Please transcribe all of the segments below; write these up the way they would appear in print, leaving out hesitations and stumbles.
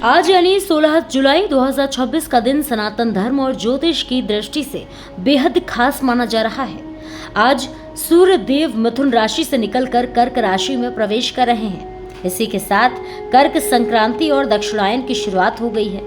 आज यानी 16 जुलाई 2026 का दिन सनातन धर्म और ज्योतिष की दृष्टि से बेहद खास माना जा रहा है। आज सूर्य देव मिथुन राशि से निकलकर कर्क राशि में प्रवेश कर रहे हैं। इसी के साथ कर्क संक्रांति और दक्षिणायन की शुरुआत हो गई है।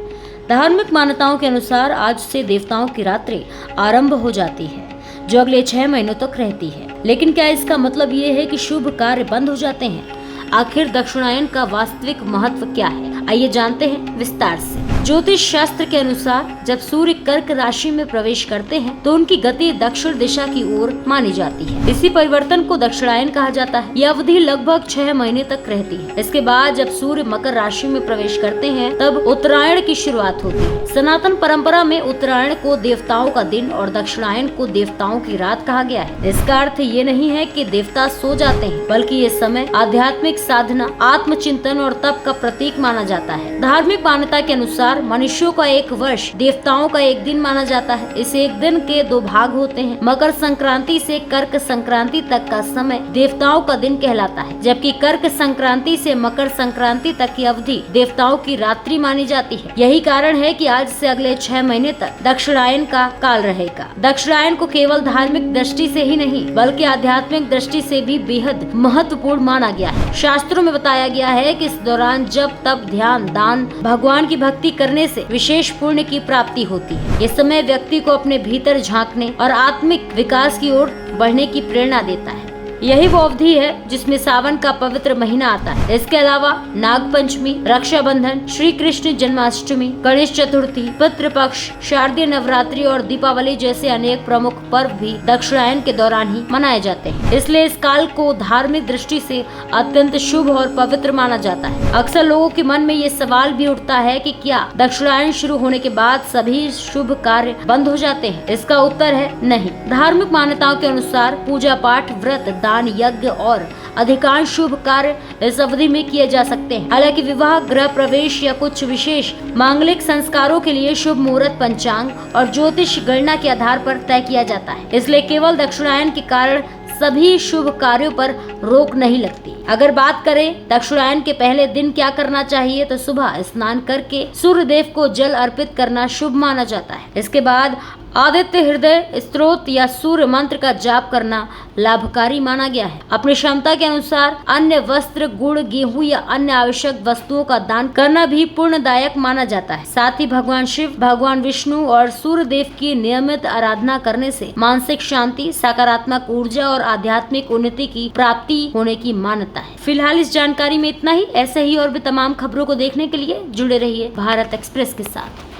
धार्मिक मान्यताओं के अनुसार आज से देवताओं की रात्रि आरंभ हो जाती है, जो अगले 6 महीनों तक रहती है। लेकिन क्या इसका मतलब ये है कि शुभ कार्य बंद हो जाते हैं? आखिर दक्षिणायन का वास्तविक महत्व क्या है, आइए जानते हैं विस्तार से। ज्योतिष शास्त्र के अनुसार जब सूर्य कर्क राशि में प्रवेश करते हैं तो उनकी गति दक्षिण दिशा की ओर मानी जाती है। इसी परिवर्तन को दक्षिणायन कहा जाता है। यह अवधि लगभग 6 महीने तक रहती है। इसके बाद जब सूर्य मकर राशि में प्रवेश करते हैं तब उत्तरायण की शुरुआत होती है। सनातन परंपरा में उत्तरायण को देवताओं का दिन और दक्षिणायन को देवताओं की रात कहा गया है। इसका अर्थ ये नहीं है कि देवता सो जाते हैं, बल्कि ये समय आध्यात्मिक साधना, आत्मचिंतन और तप का प्रतीक माना जाता है। धार्मिक मान्यता के अनुसार मनुष्यों का एक वर्ष, देवताओं का एक दिन माना जाता है। इस एक दिन के 2 भाग होते हैं। मकर संक्रांति से कर्क संक्रांति तक का समय देवताओं का दिन कहलाता है, जबकि कर्क संक्रांति से मकर संक्रांति तक की अवधि देवताओं की रात्रि मानी जाती है। यही कारण है कि आज से अगले 6 महीने तक दक्षिणायन का काल रहेगा। दक्षिणायन को केवल धार्मिक दृष्टि से ही नहीं, बल्कि आध्यात्मिक दृष्टि से भी बेहद महत्वपूर्ण माना गया है। शास्त्रों में बताया गया है कि इस दौरान जब तप, ध्यान, दान, भगवान की भक्ति करने से विशेष पुण्य की प्राप्ति होती है। ये समय व्यक्ति को अपने भीतर झांकने और आत्मिक विकास की ओर बढ़ने की प्रेरणा देता है। यही वो अवधि है जिसमें सावन का पवित्र महीना आता है। इसके अलावा नाग पंचमी, रक्षाबंधन, श्री कृष्ण जन्माष्टमी, गणेश चतुर्थी, पितृपक्ष, शारदीय नवरात्रि और दीपावली जैसे अनेक प्रमुख पर्व भी दक्षिणायन के दौरान ही मनाए जाते हैं। इसलिए इस काल को धार्मिक दृष्टि से अत्यंत शुभ और पवित्र माना जाता है। अक्सर लोगों के मन में ये सवाल भी उठता है कि क्या दक्षिणायन शुरू होने के बाद सभी शुभ कार्य बंद हो जाते हैं? इसका उत्तर है नहीं। धार्मिक मान्यताओं के अनुसार पूजा पाठ, व्रत, दान, यज्ञ और अधिकांश शुभ कार्य इस अवधि में किए जा सकते हैं। हालांकि विवाह, गृह प्रवेश या कुछ विशेष मांगलिक संस्कारों के लिए शुभ मुहूर्त पंचांग और ज्योतिष गणना के आधार पर तय किया जाता है। इसलिए केवल दक्षिणायन के कारण सभी शुभ कार्यों पर रोक नहीं लगती। अगर बात करें दक्षिणायन के पहले दिन क्या करना चाहिए, तो सुबह स्नान करके सूर्य देव को जल अर्पित करना शुभ माना जाता है। इसके बाद आदित्य हृदय स्तोत्र या सूर्य मंत्र का जाप करना लाभकारी माना गया है। अपनी क्षमता के अनुसार अन्य वस्त्र, गुड़, गेहूं या अन्य आवश्यक वस्तुओं का दान करना भी पुण्यदायक माना जाता है। साथ ही भगवान शिव, भगवान विष्णु और सूर्य देव की नियमित आराधना करने से मानसिक शांति, सकारात्मक ऊर्जा और आध्यात्मिक उन्नति की प्राप्ति होने की मान्यता है। फिलहाल इस जानकारी में इतना ही। ऐसे ही और भी तमाम खबरों को देखने के लिए जुड़े रहिए भारत एक्सप्रेस के साथ।